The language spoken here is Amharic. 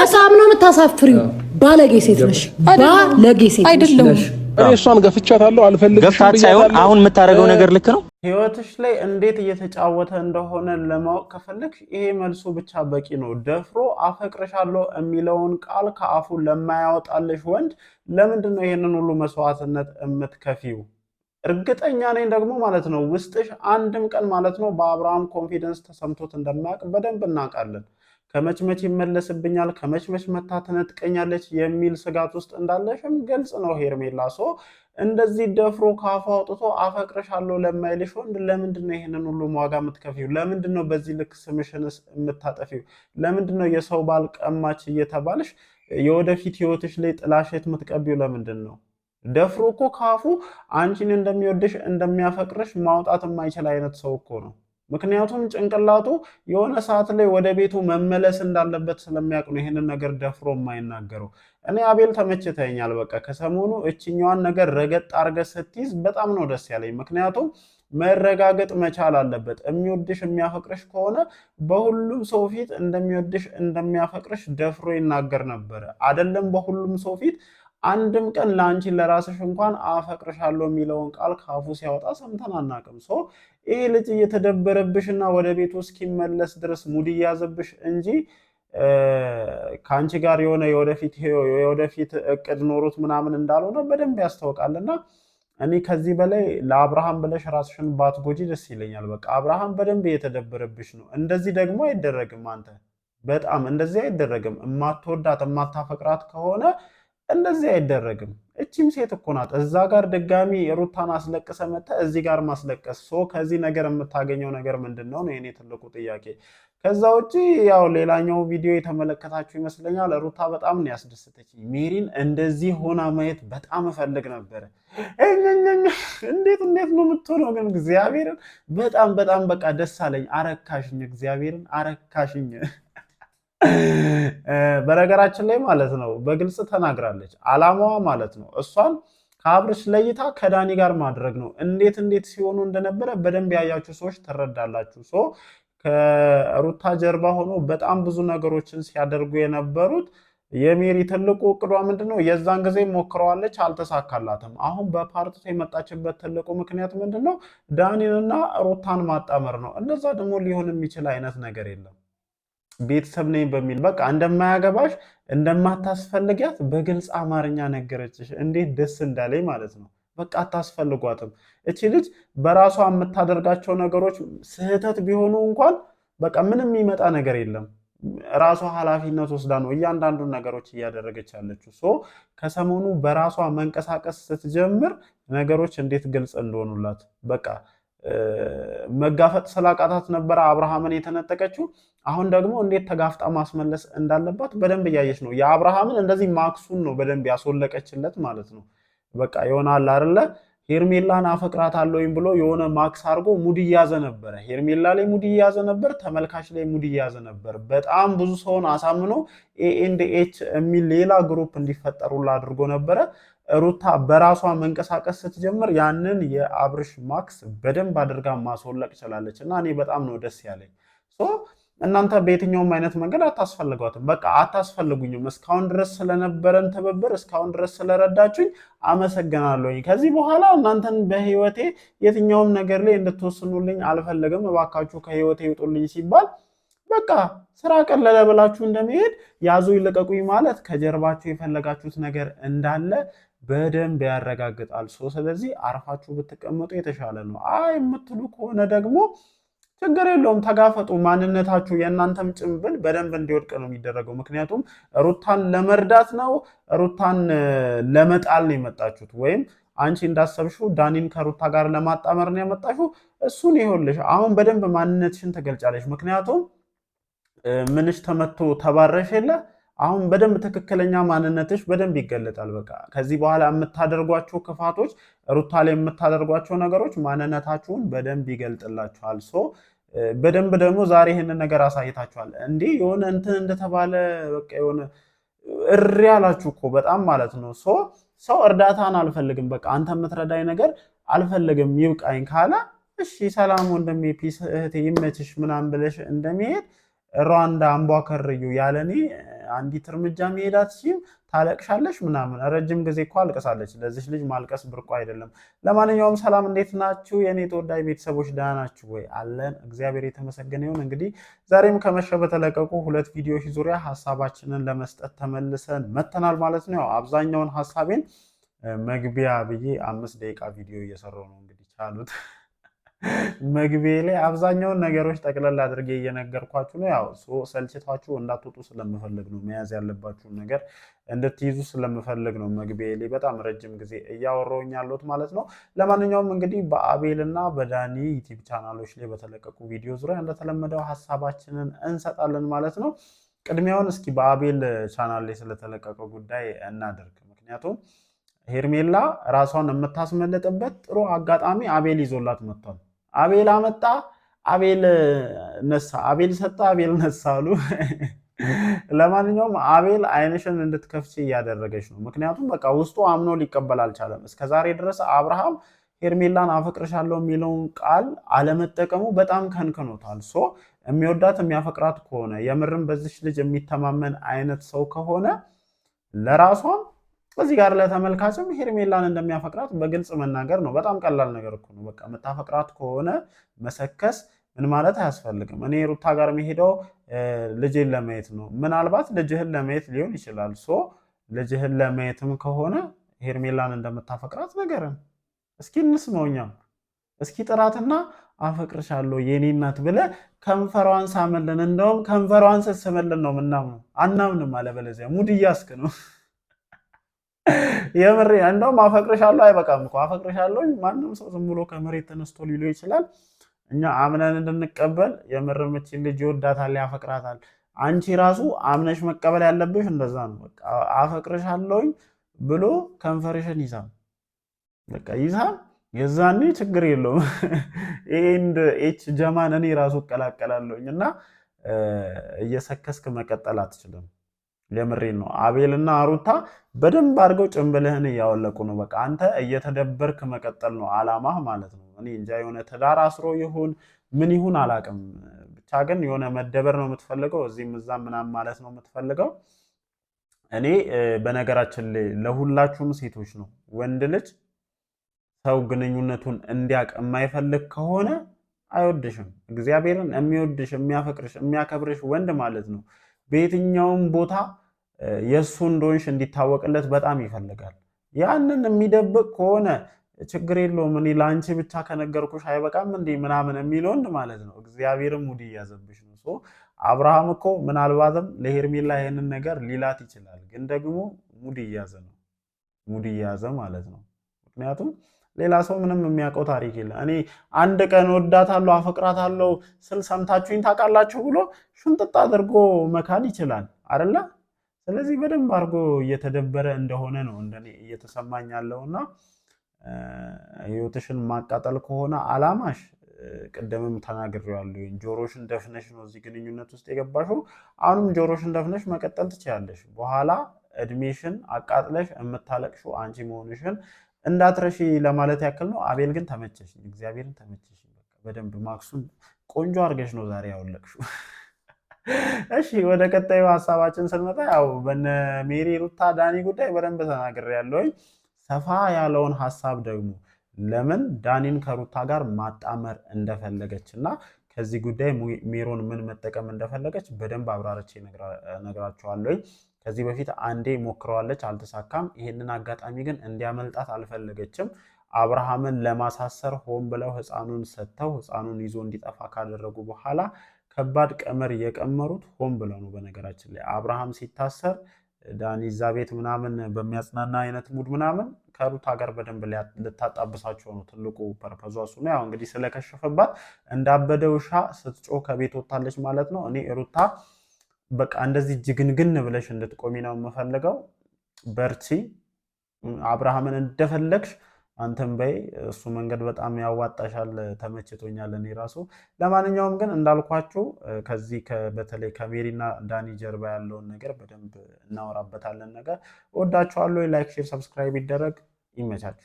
በጣም ነው የምታሳፍሪው። ባለጌ ሴት ነሽ። ባለጌ ሴት አይደለም። እሷን ገፍቻታለሁ አልፈልግሽም። ገፍታት ሳይሆን አሁን የምታደርገው ነገር ልክ ነው። ህይወትሽ ላይ እንዴት እየተጫወተ እንደሆነ ለማወቅ ከፈለግሽ ይሄ መልሱ ብቻ በቂ ነው። ደፍሮ አፈቅርሻለሁ የሚለውን ቃል ከአፉ ለማያወጣልሽ ወንድ ለምንድን ነው ይሄንን ሁሉ መስዋዕትነት የምትከፊው? እርግጠኛ ነኝ ደግሞ ማለት ነው ውስጥሽ አንድም ቀን ማለት ነው በአብርሃም ኮንፊደንስ ተሰምቶት እንደማያውቅ በደንብ እናውቃለን። ከመችመች ይመለስብኛል፣ ከመችመች መታ ትነጥቀኛለች የሚል ስጋት ውስጥ እንዳለሽም ግልጽ ነው ሄርሜላ። እንደዚህ ደፍሮ ካፉ አውጥቶ አፈቅርሻለሁ ለማይልሽ ወንድ ለምንድን ነው ይሄንን ሁሉ ዋጋ የምትከፊው? ለምንድን ነው በዚህ ልክ ስምሽንስ የምታጠፊው? ለምንድን ነው የሰው ባል ቀማች እየተባልሽ የወደፊት ህይወትሽ ላይ ጥላሸት የምትቀቢው? ለምንድን ነው? ደፍሮ እኮ ካፉ አንቺን እንደሚወድሽ እንደሚያፈቅርሽ ማውጣት የማይችል አይነት ሰው እኮ ነው። ምክንያቱም ጭንቅላቱ የሆነ ሰዓት ላይ ወደ ቤቱ መመለስ እንዳለበት ስለሚያውቅ ነው ይሄንን ነገር ደፍሮ የማይናገረው። እኔ አቤል ተመችተኛል። በቃ ከሰሞኑ እችኛዋን ነገር ረገጥ አድርገህ ስትይዝ በጣም ነው ደስ ያለኝ። ምክንያቱም መረጋገጥ መቻል አለበት። የሚወድሽ የሚያፈቅርሽ ከሆነ በሁሉም ሰው ፊት እንደሚወድሽ እንደሚያፈቅርሽ ደፍሮ ይናገር ነበረ። አይደለም በሁሉም ሰው ፊት አንድም ቀን ለአንቺ ለራስሽ እንኳን አፈቅርሻለሁ የሚለውን ቃል ካፉ ሲያወጣ ሰምተን አናውቅም። ይሄ ልጅ እየተደበረብሽና ወደ ቤቱ እስኪመለስ ድረስ ሙድ እያዘብሽ እንጂ ከአንቺ ጋር የሆነ የወደፊት እቅድ ኖሮት ምናምን እንዳልሆነ በደንብ ያስታውቃልና እኔ ከዚህ በላይ ለአብርሃም ብለሽ ራስሽን ባትጎጂ ደስ ይለኛል። በቃ አብርሃም በደንብ እየተደበረብሽ ነው። እንደዚህ ደግሞ አይደረግም። አንተ በጣም እንደዚህ አይደረግም። የማትወዳት የማታፈቅራት ከሆነ እንደዚህ አይደረግም። እቺም ሴት እኮ ናት። እዛ ጋር ድጋሚ ሩታን አስለቅሰ መጣ እዚህ ጋር ማስለቀስ። ከዚህ ነገር የምታገኘው ነገር ምንድነው ነው የኔ ትልቁ ጥያቄ። ከዛ ውጪ ያው ሌላኛው ቪዲዮ የተመለከታችሁ ይመስለኛል። ሩታ በጣም ነው ያስደሰተችኝ። ሜሪን እንደዚህ ሆና ማየት በጣም እፈልግ ነበር። እንዴት ነው የምትሆነው ግን? እግዚአብሔርን በጣም በቃ ደስ አለኝ። አረካሽኝ፣ እግዚአብሔርን አረካሽኝ። በነገራችን ላይ ማለት ነው በግልጽ ተናግራለች። አላማዋ ማለት ነው እሷን ከአብርሽ ለይታ ከዳኒ ጋር ማድረግ ነው። እንዴት ሲሆኑ እንደነበረ በደንብ ያያችሁ ሰዎች ትረዳላችሁ። ከሩታ ጀርባ ሆኖ በጣም ብዙ ነገሮችን ሲያደርጉ የነበሩት የሜሪ ትልቁ እቅዷ ምንድነው? የዛን ጊዜ ሞክረዋለች፣ አልተሳካላትም። አሁን በፓርት የመጣችበት ትልቁ ምክንያት ምንድነው? ዳኒንና ሩታን ማጣመር ነው። እንደዛ ደግሞ ሊሆን የሚችል አይነት ነገር የለም። ቤተሰብ ነኝ በሚል በቃ እንደማያገባሽ እንደማታስፈልጊያት በግልጽ አማርኛ ነገረችሽ። እንዴት ደስ እንዳለኝ ማለት ነው። በቃ አታስፈልጓትም። እቺ ልጅ በራሷ የምታደርጋቸው ነገሮች ስህተት ቢሆኑ እንኳን በቃ ምንም የሚመጣ ነገር የለም። ራሷ ኃላፊነት ወስዳ ነው እያንዳንዱን ነገሮች እያደረገች ያለችው። ከሰሞኑ በራሷ መንቀሳቀስ ስትጀምር ነገሮች እንዴት ግልጽ እንደሆኑላት በቃ መጋፈጥ ስላቃታት ነበረ አብርሃምን የተነጠቀችው። አሁን ደግሞ እንዴት ተጋፍጣ ማስመለስ እንዳለባት በደንብ እያየች ነው። የአብርሃምን እንደዚህ ማክሱን ነው በደንብ ያስወለቀችለት ማለት ነው። በቃ ይሆናል አይደለ? ሄርሜላን አፈቅራታለሁኝ ብሎ የሆነ ማክስ አድርጎ ሙድ እያዘ ነበረ። ሄርሜላ ላይ ሙድ እያዘ ነበር፣ ተመልካች ላይ ሙድ እያዘ ነበር። በጣም ብዙ ሰውን አሳምኖ ኤኤንዲኤች የሚል ሌላ ግሩፕ እንዲፈጠሩላ አድርጎ ነበረ። ሩታ በራሷ መንቀሳቀስ ስትጀምር ያንን የአብርሽ ማክስ በደንብ አድርጋ ማስወለቅ ችላለች እና እኔ በጣም ነው ደስ ያለኝ። እናንተ በየትኛውም አይነት መንገድ አታስፈልጓትም። በቃ አታስፈልጉኝም። እስካሁን ድረስ ስለነበረን ትብብር፣ እስካሁን ድረስ ስለረዳችሁኝ አመሰግናለሁኝ። ከዚህ በኋላ እናንተን በህይወቴ የትኛውም ነገር ላይ እንድትወስኑልኝ አልፈልግም። እባካችሁ ከህይወቴ ይውጡልኝ ሲባል በቃ ስራ ቀለለ ብላችሁ እንደመሄድ ያዙ ይልቀቁኝ ማለት ከጀርባችሁ የፈለጋችሁት ነገር እንዳለ በደንብ ያረጋግጣል። ስለዚህ አርፋችሁ ብትቀመጡ የተሻለ ነው። የምትሉ ከሆነ ደግሞ ችግር የለውም፣ ተጋፈጡ። ማንነታችሁ የእናንተም ጭንብል በደንብ እንዲወድቅ ነው የሚደረገው። ምክንያቱም ሩታን ለመርዳት ነው፣ ሩታን ለመጣል ነው የመጣችሁት። ወይም አንቺ እንዳሰብሽው ዳኒን ከሩታ ጋር ለማጣመር ነው የመጣሽው። እሱን ይኸውልሽ አሁን በደንብ ማንነትሽን ትገልጫለሽ። ምክንያቱም ምንሽ ተመቶ ተባረሽ የለ አሁን በደንብ ትክክለኛ ማንነትሽ በደንብ ይገለጣል። በቃ ከዚህ በኋላ የምታደርጓቸው ክፋቶች፣ ሩታ ላይ የምታደርጓቸው ነገሮች ማንነታችሁን በደንብ ይገልጥላችኋል። በደንብ ደግሞ ዛሬ ይሄንን ነገር አሳይታችኋል። እንዴ የሆነ እንትን እንደተባለ በቃ የሆነ እሪ ያላችሁ እኮ በጣም ማለት ነው። ሰው እርዳታን አልፈልግም፣ በቃ አንተ የምትረዳኝ ነገር አልፈልግም ይብቃኝ ካለ እሺ ሰላም ወንድሜ ፒስ እህቴ ይመችሽ ምናምን ብለሽ እንደሚሄድ ሩዋንዳ አምቧከርዩ ያለኔ አንዲት እርምጃ መሄድ አትችይም ታለቅሻለሽ ምናምን። ረጅም ጊዜ እኮ አልቀሳለች። ለዚህ ልጅ ማልቀስ ብርቁ አይደለም። ለማንኛውም ሰላም፣ እንዴት ናችሁ የኔ ተወዳጅ ቤተሰቦች? ደህና ናችሁ ወይ? አለን፣ እግዚአብሔር የተመሰገነ ይሁን። እንግዲህ ዛሬም ከመሸ በተለቀቁ 2 ቪዲዮዎች ዙሪያ ሀሳባችንን ለመስጠት ተመልሰን መተናል ማለት ነው። አብዛኛውን ሀሳቤን መግቢያ ብዬ 5 ደቂቃ ቪዲዮ እየሰራው ነው። እንግዲህ ቻሉት መግቢያ ላይ አብዛኛውን ነገሮች ጠቅለል አድርጌ እየነገርኳችሁ ነው። ያው ሰልችታችሁ እንዳትወጡ ስለምፈልግ ነው። መያዝ ያለባችሁን ነገር እንድትይዙ ስለምፈልግ ነው። መግቢያ ላይ በጣም ረጅም ጊዜ እያወራሁኝ ያለሁት ማለት ነው። ለማንኛውም እንግዲህ በአቤልና በዳኒ ዩቲዩብ ቻናሎች ላይ በተለቀቁ ቪዲዮ ዙሪያ እንደተለመደው ሀሳባችንን እንሰጣለን ማለት ነው። ቅድሚያውን እስኪ በአቤል ቻናል ላይ ስለተለቀቀው ጉዳይ እናደርግ። ምክንያቱም ሄርሜላ ራሷን የምታስመለጥበት ጥሩ አጋጣሚ አቤል ይዞላት መጥቷል። አቤል አመጣ፣ አቤል ነሳ፣ አቤል ሰጣ፣ አቤል ነሳ አሉ። ለማንኛውም አቤል አይንሽን እንድትከፍቺ እያደረገች ነው። ምክንያቱም በቃ ውስጡ አምኖ ሊቀበል አልቻለም። እስከዛሬ ድረስ አብርሃም ሄርሜላን አፈቅርሻለሁ የሚለውን ቃል አለመጠቀሙ በጣም ከንክኖታል። ሶ የሚወዳት የሚያፈቅራት ከሆነ የምርም በዚች ልጅ የሚተማመን አይነት ሰው ከሆነ ለራሷም እዚህ ጋር ለተመልካችም ሄርሜላን እንደሚያፈቅራት በግልጽ መናገር ነው። በጣም ቀላል ነገር እኮ ነው። በቃ የምታፈቅራት ከሆነ መሰከስ ምን ማለት አያስፈልግም። እኔ ሩታ ጋር የሚሄደው ልጅን ለማየት ነው። ምናልባት ልጅህን ለማየት ሊሆን ይችላል። ሶ ልጅህን ለማየትም ከሆነ ሄርሜላን እንደምታፈቅራት ነገርን እስኪ እንስማውኛም። እስኪ ጥራትና አፈቅርሻለሁ የኔ እናት ብለህ ከንፈሯን ሳመልን። እንደውም ከንፈሯን ስትስምልን ነው ምናምነው። አናምንም አለበለዚያ ሙድ እያስክ ነው። የምሬ እንደውም አፈቅርሻለሁ አይበቃም እኮ አፈቅርሻለሁ ማንም ሰው ዝም ብሎ ከመሬት ተነስቶ ሊሉ ይችላል። እኛ አምነን እንድንቀበል የምርም እቺን ልጅ ይወዳታል ያፈቅራታል። አንቺ ራሱ አምነሽ መቀበል ያለብሽ እንደዛ ነው። በቃ አፈቅርሻለሁ ብሎ ከንፈርሽን ይሳም፣ በቃ ይሳም። የዛኔ ችግር የለውም። ኤንድ ኤች ጀማን እኔ ራሱ እቀላቀላለሁኝ እና እየሰከስክ መቀጠል አትችልም። የምሬን ነው። አቤልና ሩታ በደንብ አድርገው ጭንብልህን እያወለቁ ነው። በቃ አንተ እየተደበርክ መቀጠል ነው አላማህ ማለት ነው። እኔ እንጃ የሆነ ትዳር አስሮ ይሁን ምን ይሁን አላቅም፣ ብቻ ግን የሆነ መደበር ነው የምትፈልገው፣ እዚህም እዛም ምናምን ማለት ነው የምትፈልገው። እኔ በነገራችን ላይ ለሁላችሁም ሴቶች ነው፣ ወንድ ልጅ ሰው ግንኙነቱን እንዲያቅ የማይፈልግ ከሆነ አይወድሽም። እግዚአብሔርን የሚወድሽ የሚያፈቅርሽ የሚያከብርሽ ወንድ ማለት ነው በየትኛውም ቦታ የእሱ እንደሆንሽ እንዲታወቅለት በጣም ይፈልጋል። ያንን የሚደብቅ ከሆነ ችግር የለውም እኔ ለአንቺ ብቻ ከነገርኩሽ አይበቃም እንዴ ምናምን የሚል ወንድ ማለት ነው እግዚአብሔርም ሙድ እያዘብሽ ነው። አብርሃም እኮ ምናልባትም ለሄርሜላ ይህንን ነገር ሊላት ይችላል፣ ግን ደግሞ ሙድ እያዘ ነው፣ ሙድ እያዘ ማለት ነው። ምክንያቱም ሌላ ሰው ምንም የሚያውቀው ታሪክ የለም። እኔ አንድ ቀን ወዳታለሁ አፈቅራታለሁ ስል ሰምታችሁኝ ታውቃላችሁ ብሎ ሽንጥጥ አድርጎ መካድ ይችላል አይደለ? ስለዚህ በደንብ አድርጎ እየተደበረ እንደሆነ ነው እንደኔ እየተሰማኝ ያለውና ህይወትሽን ማቃጠል ከሆነ አላማሽ ቅድምም ተናግሬዋለሁ። ጆሮሽን ደፍነሽ ነው እዚህ ግንኙነት ውስጥ የገባሽው። አሁንም ጆሮሽን ደፍነሽ መቀጠል ትችያለሽ። በኋላ እድሜሽን አቃጥለሽ የምታለቅሽው አንቺ መሆንሽን እንዳትረሺ ለማለት ያክል ነው። አቤል ግን ተመቸሽ፣ እግዚአብሔርን ተመቸሽ። በደንብ ማክሱን ቆንጆ አድርገሽ ነው ዛሬ ያወለቅሽው። እሺ ወደ ቀጣዩ ሀሳባችን ስንመጣ ያው በነ ሜሪ ሩታ ዳኒ ጉዳይ በደንብ ተናግሬያለሁ። ሰፋ ያለውን ሀሳብ ደግሞ ለምን ዳኒን ከሩታ ጋር ማጣመር እንደፈለገች እና ከዚህ ጉዳይ ሜሮን ምን መጠቀም እንደፈለገች በደንብ አብራርቼ ነግራችኋለሁ። ከዚህ በፊት አንዴ ሞክረዋለች፣ አልተሳካም። ይሄንን አጋጣሚ ግን እንዲያመልጣት አልፈለገችም። አብርሃምን ለማሳሰር ሆን ብለው ህፃኑን ሰጥተው ህፃኑን ይዞ እንዲጠፋ ካደረጉ በኋላ ከባድ ቀመር የቀመሩት ሆን ብለው ነው። በነገራችን ላይ አብርሃም ሲታሰር ዳኒ እዛ ቤት ምናምን በሚያጽናና አይነት ሙድ ምናምን ከሩታ ጋር በደንብ ልታጣብሳቸው ነው። ትልቁ ፐርፐዟ እሱ ነው። ያው እንግዲህ ስለከሸፈባት እንዳበደ ውሻ ስትጮህ ከቤት ወጣለች ማለት ነው። እኔ ሩታ በቃ እንደዚህ ጅግንግን ብለሽ እንድትቆሚ ነው የምፈልገው። በርቺ፣ አብርሃምን እንደፈለግሽ አንተም በይ። እሱ መንገድ በጣም ያዋጣሻል፣ ተመችቶኛል እኔ ራሱ። ለማንኛውም ግን እንዳልኳችሁ ከዚህ በተለይ ከሜሪና ዳኒ ጀርባ ያለውን ነገር በደንብ እናወራበታለን። ነገር እወዳችኋለሁ። ላይክ፣ ሼር፣ ሰብስክራይብ ይደረግ። ይመቻችሁ።